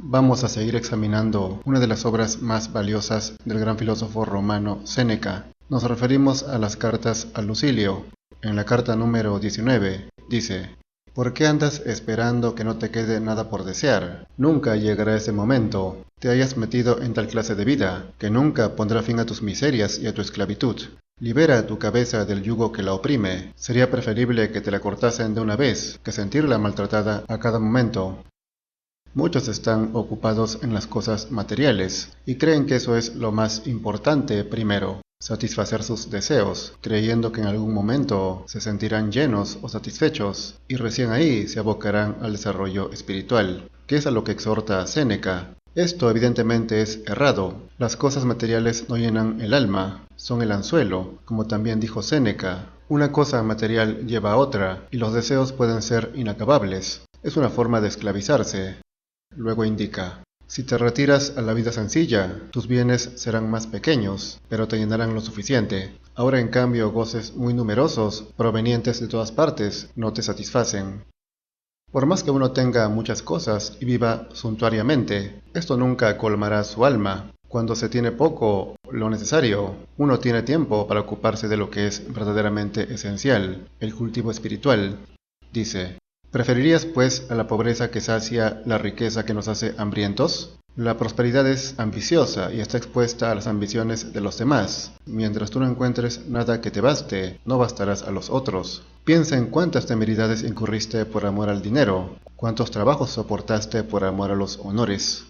Vamos a seguir examinando una de las obras más valiosas del gran filósofo romano Séneca. Nos referimos a las cartas a Lucilio. En la carta número 19 dice: ¿Por qué andas esperando que no te quede nada por desear? Nunca llegará ese momento. Te hayas metido en tal clase de vida, que nunca pondrá fin a tus miserias y a tu esclavitud. Libera tu cabeza del yugo que la oprime. Sería preferible que te la cortasen de una vez, que sentirla maltratada a cada momento. Muchos están ocupados en las cosas materiales y creen que eso es lo más importante primero, satisfacer sus deseos, creyendo que en algún momento se sentirán llenos o satisfechos y recién ahí se abocarán al desarrollo espiritual, que es a lo que exhorta Séneca. Esto evidentemente es errado. Las cosas materiales no llenan el alma, son el anzuelo, como también dijo Séneca. Una cosa material lleva a otra y los deseos pueden ser inacabables. Es una forma de esclavizarse. Luego indica: si te retiras a la vida sencilla, tus bienes serán más pequeños, pero te llenarán lo suficiente. Ahora en cambio goces muy numerosos, provenientes de todas partes, no te satisfacen. Por más que uno tenga muchas cosas y viva suntuariamente, esto nunca colmará su alma. Cuando se tiene poco, lo necesario, uno tiene tiempo para ocuparse de lo que es verdaderamente esencial, el cultivo espiritual. Dice: ¿preferirías, pues, a la pobreza que sacia la riqueza que nos hace hambrientos? La prosperidad es ambiciosa y está expuesta a las ambiciones de los demás. Mientras tú no encuentres nada que te baste, no bastarás a los otros. Piensa en cuántas temeridades incurriste por amor al dinero, cuántos trabajos soportaste por amor a los honores.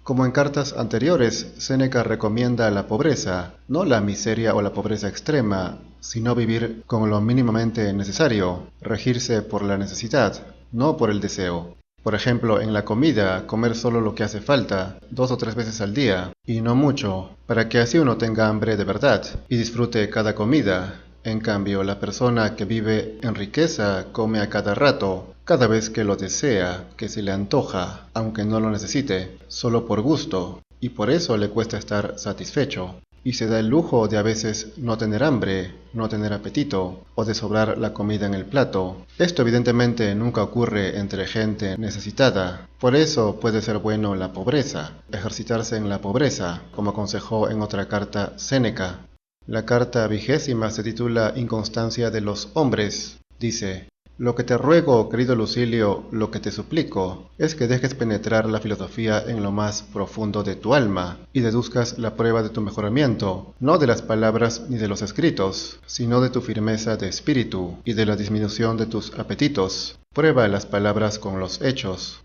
Como en cartas anteriores, Séneca recomienda la pobreza, no la miseria o la pobreza extrema, sino vivir con lo mínimamente necesario, regirse por la necesidad, no por el deseo. Por ejemplo, en la comida, comer solo lo que hace falta, 2 o 3 veces al día, y no mucho, para que así uno tenga hambre de verdad y disfrute cada comida. En cambio, la persona que vive en riqueza come a cada rato, cada vez que lo desea, que se le antoja, aunque no lo necesite, solo por gusto, y por eso le cuesta estar satisfecho. Y se da el lujo de a veces no tener hambre, no tener apetito, o de sobrar la comida en el plato. Esto evidentemente nunca ocurre entre gente necesitada. Por eso puede ser bueno la pobreza, ejercitarse en la pobreza, como aconsejó en otra carta Séneca. La carta 20 se titula Inconstancia de los hombres. Dice: lo que te ruego, querido Lucilio, lo que te suplico, es que dejes penetrar la filosofía en lo más profundo de tu alma, y deduzcas la prueba de tu mejoramiento, no de las palabras ni de los escritos, sino de tu firmeza de espíritu, y de la disminución de tus apetitos. Prueba las palabras con los hechos.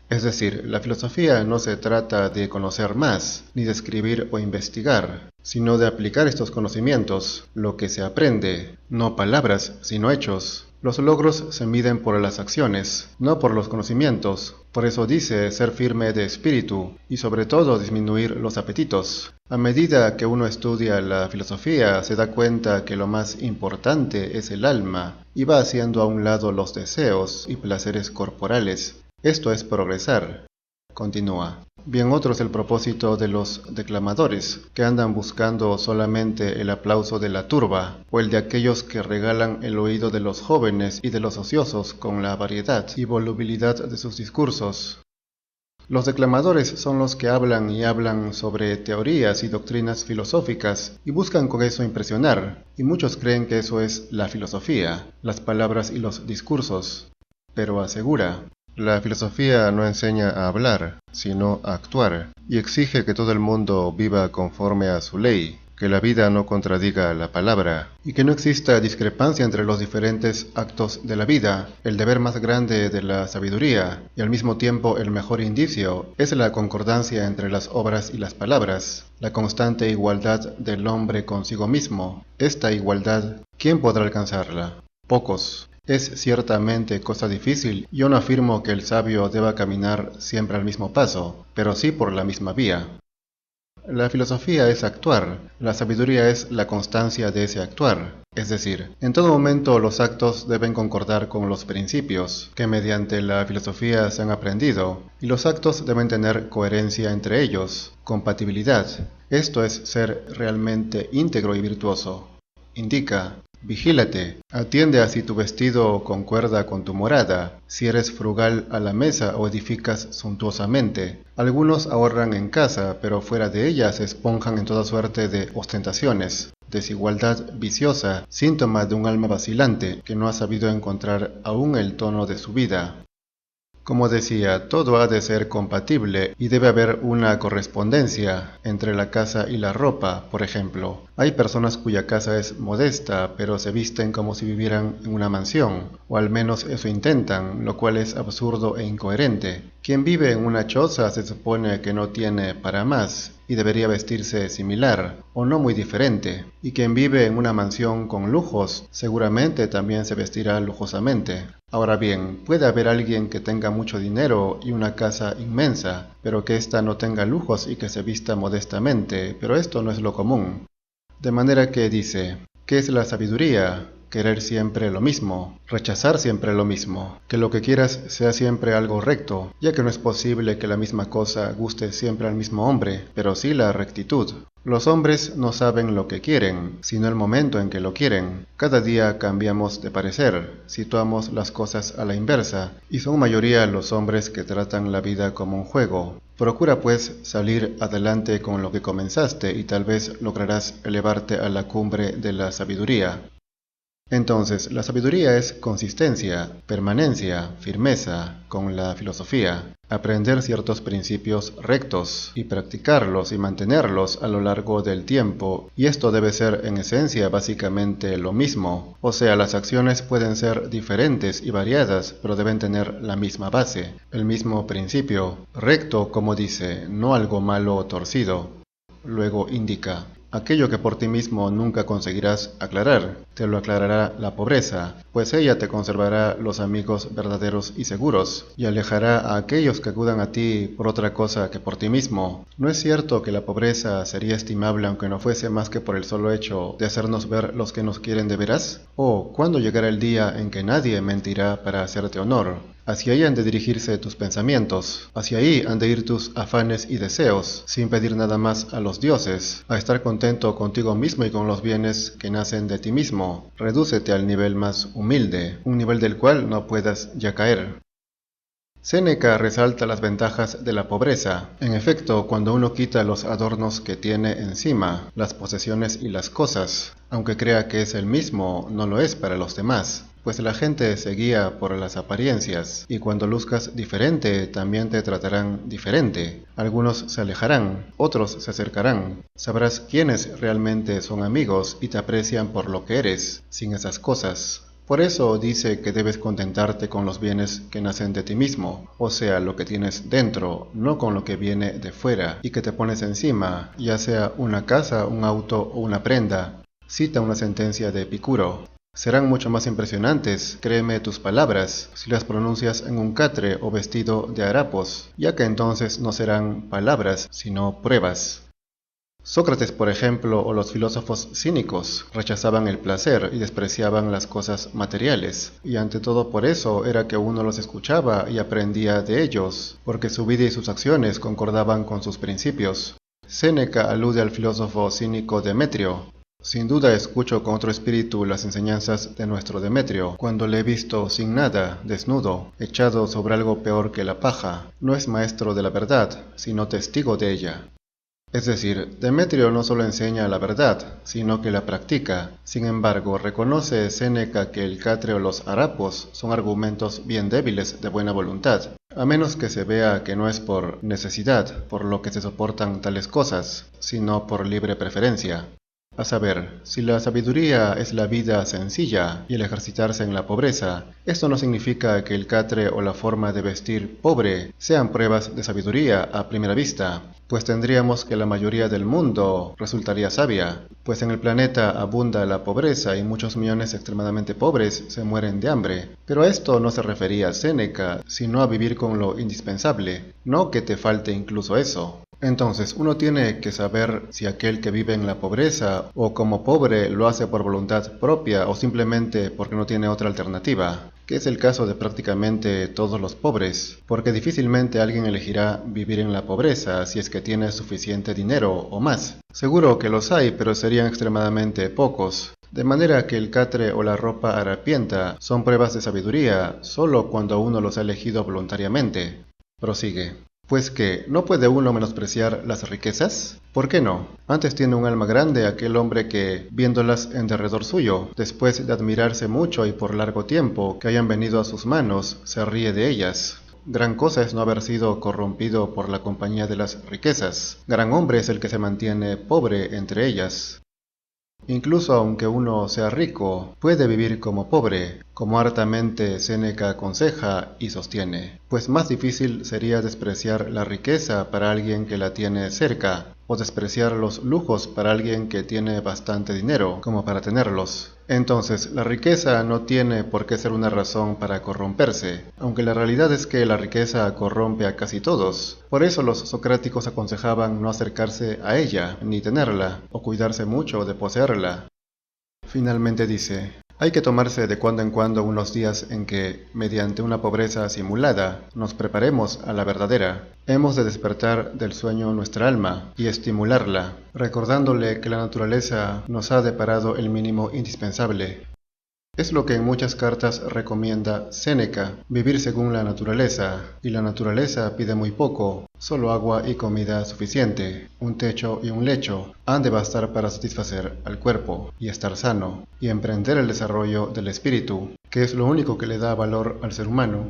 Es decir, la filosofía no se trata de conocer más, ni de escribir o investigar, sino de aplicar estos conocimientos, lo que se aprende, no palabras, sino hechos. Los logros se miden por las acciones, no por los conocimientos. Por eso dice ser firme de espíritu, y sobre todo disminuir los apetitos. A medida que uno estudia la filosofía, se da cuenta que lo más importante es el alma, y va haciendo a un lado los deseos y placeres corporales. Esto es progresar. Continúa. Bien otro es el propósito de los declamadores, que andan buscando solamente el aplauso de la turba, o el de aquellos que regalan el oído de los jóvenes y de los ociosos con la variedad y volubilidad de sus discursos. Los declamadores son los que hablan y hablan sobre teorías y doctrinas filosóficas y buscan con eso impresionar, y muchos creen que eso es la filosofía, las palabras y los discursos. Pero asegura: la filosofía no enseña a hablar, sino a actuar, y exige que todo el mundo viva conforme a su ley, que la vida no contradiga la palabra, y que no exista discrepancia entre los diferentes actos de la vida. El deber más grande de la sabiduría, y al mismo tiempo el mejor indicio, es la concordancia entre las obras y las palabras, la constante igualdad del hombre consigo mismo. Esta igualdad, ¿quién podrá alcanzarla? Pocos. Es ciertamente cosa difícil. Yo no afirmo que el sabio deba caminar siempre al mismo paso, pero sí por la misma vía. La filosofía es actuar, la sabiduría es la constancia de ese actuar. Es decir, en todo momento los actos deben concordar con los principios, que mediante la filosofía se han aprendido, y los actos deben tener coherencia entre ellos, compatibilidad. Esto es ser realmente íntegro y virtuoso. Indica: Vigílate, atiende a si tu vestido concuerda con tu morada, si eres frugal a la mesa o edificas suntuosamente. Algunos ahorran en casa, pero fuera de ella se esponjan en toda suerte de ostentaciones. Desigualdad viciosa, síntoma de un alma vacilante que no ha sabido encontrar aún el tono de su vida. Como decía, todo ha de ser compatible y debe haber una correspondencia entre la casa y la ropa, por ejemplo. Hay personas cuya casa es modesta, pero se visten como si vivieran en una mansión, o al menos eso intentan, lo cual es absurdo e incoherente. Quien vive en una choza se supone que no tiene para más, y debería vestirse similar, o no muy diferente, y quien vive en una mansión con lujos, seguramente también se vestirá lujosamente. Ahora bien, puede haber alguien que tenga mucho dinero y una casa inmensa, pero que ésta no tenga lujos y que se vista modestamente, pero esto no es lo común. De manera que dice, ¿qué es la sabiduría? Querer siempre lo mismo, rechazar siempre lo mismo, que lo que quieras sea siempre algo recto, ya que no es posible que la misma cosa guste siempre al mismo hombre, pero sí la rectitud. Los hombres no saben lo que quieren, sino el momento en que lo quieren. Cada día cambiamos de parecer, situamos las cosas a la inversa, y son mayoría los hombres que tratan la vida como un juego. Procura pues salir adelante con lo que comenzaste y tal vez lograrás elevarte a la cumbre de la sabiduría. Entonces, la sabiduría es consistencia, permanencia, firmeza con la filosofía, aprender ciertos principios rectos y practicarlos y mantenerlos a lo largo del tiempo, y esto debe ser en esencia básicamente lo mismo, o sea, las acciones pueden ser diferentes y variadas, pero deben tener la misma base, el mismo principio, recto como dice, no algo malo o torcido. Luego indica, aquello que por ti mismo nunca conseguirás aclarar, te lo aclarará la pobreza, pues ella te conservará los amigos verdaderos y seguros, y alejará a aquellos que acudan a ti por otra cosa que por ti mismo. ¿No es cierto que la pobreza sería estimable aunque no fuese más que por el solo hecho de hacernos ver los que nos quieren de veras? ¿O cuándo llegará el día en que nadie mentirá para hacerte honor? Hacia ahí han de dirigirse tus pensamientos, hacia ahí han de ir tus afanes y deseos, sin pedir nada más a los dioses, a estar contento contigo mismo y con los bienes que nacen de ti mismo. Redúcete al nivel más humilde, un nivel del cual no puedas ya caer. Séneca resalta las ventajas de la pobreza. En efecto, cuando uno quita los adornos que tiene encima, las posesiones y las cosas, aunque crea que es el mismo, no lo es para los demás, pues la gente se guía por las apariencias, y cuando luzcas diferente, también te tratarán diferente. Algunos se alejarán, otros se acercarán. Sabrás quiénes realmente son amigos y te aprecian por lo que eres, sin esas cosas. Por eso dice que debes contentarte con los bienes que nacen de ti mismo, o sea, lo que tienes dentro, no con lo que viene de fuera y que te pones encima, ya sea una casa, un auto o una prenda. Cita una sentencia de Epicuro. Serán mucho más impresionantes, créeme tus palabras, si las pronuncias en un catre o vestido de harapos, ya que entonces no serán palabras, sino pruebas. Sócrates, por ejemplo, o los filósofos cínicos, rechazaban el placer y despreciaban las cosas materiales, y ante todo por eso era que uno los escuchaba y aprendía de ellos, porque su vida y sus acciones concordaban con sus principios. Séneca alude al filósofo cínico Demetrio. Sin duda escucho con otro espíritu las enseñanzas de nuestro Demetrio, cuando le he visto sin nada, desnudo, echado sobre algo peor que la paja. No es maestro de la verdad, sino testigo de ella. Es decir, Demetrio no solo enseña la verdad, sino que la practica. Sin embargo, reconoce Séneca que el catre o los harapos son argumentos bien débiles de buena voluntad, a menos que se vea que no es por necesidad, por lo que se soportan tales cosas, sino por libre preferencia. A saber, si la sabiduría es la vida sencilla y el ejercitarse en la pobreza, esto no significa que el catre o la forma de vestir pobre sean pruebas de sabiduría a primera vista, pues tendríamos que la mayoría del mundo resultaría sabia, pues en el planeta abunda la pobreza y muchos millones extremadamente pobres se mueren de hambre. Pero a esto no se refería Séneca, sino a vivir con lo indispensable, no que te falte incluso eso. Entonces, uno tiene que saber si aquel que vive en la pobreza o como pobre lo hace por voluntad propia o simplemente porque no tiene otra alternativa, que es el caso de prácticamente todos los pobres, porque difícilmente alguien elegirá vivir en la pobreza si es que tiene suficiente dinero o más. Seguro que los hay, pero serían extremadamente pocos. De manera que el catre o la ropa harapienta son pruebas de sabiduría solo cuando uno los ha elegido voluntariamente. Prosigue. Pues que, ¿no puede uno menospreciar las riquezas? ¿Por qué no? Antes tiene un alma grande aquel hombre que, viéndolas en derredor suyo, después de admirarse mucho y por largo tiempo que hayan venido a sus manos, se ríe de ellas. Gran cosa es no haber sido corrompido por la compañía de las riquezas. Gran hombre es el que se mantiene pobre entre ellas. Incluso aunque uno sea rico, puede vivir como pobre, como hartamente Séneca aconseja y sostiene, pues más difícil sería despreciar la riqueza para alguien que la tiene cerca, o despreciar los lujos para alguien que tiene bastante dinero como para tenerlos. Entonces, la riqueza no tiene por qué ser una razón para corromperse, aunque la realidad es que la riqueza corrompe a casi todos. Por eso los socráticos aconsejaban no acercarse a ella, ni tenerla, o cuidarse mucho de poseerla. Finalmente dice, hay que tomarse de cuando en cuando unos días en que, mediante una pobreza simulada, nos preparemos a la verdadera. Hemos de despertar del sueño nuestra alma y estimularla, recordándole que la naturaleza nos ha deparado el mínimo indispensable. Es lo que en muchas cartas recomienda Séneca, vivir según la naturaleza, y la naturaleza pide muy poco, solo agua y comida suficiente, un techo y un lecho, han de bastar para satisfacer al cuerpo, y estar sano, y emprender el desarrollo del espíritu, que es lo único que le da valor al ser humano.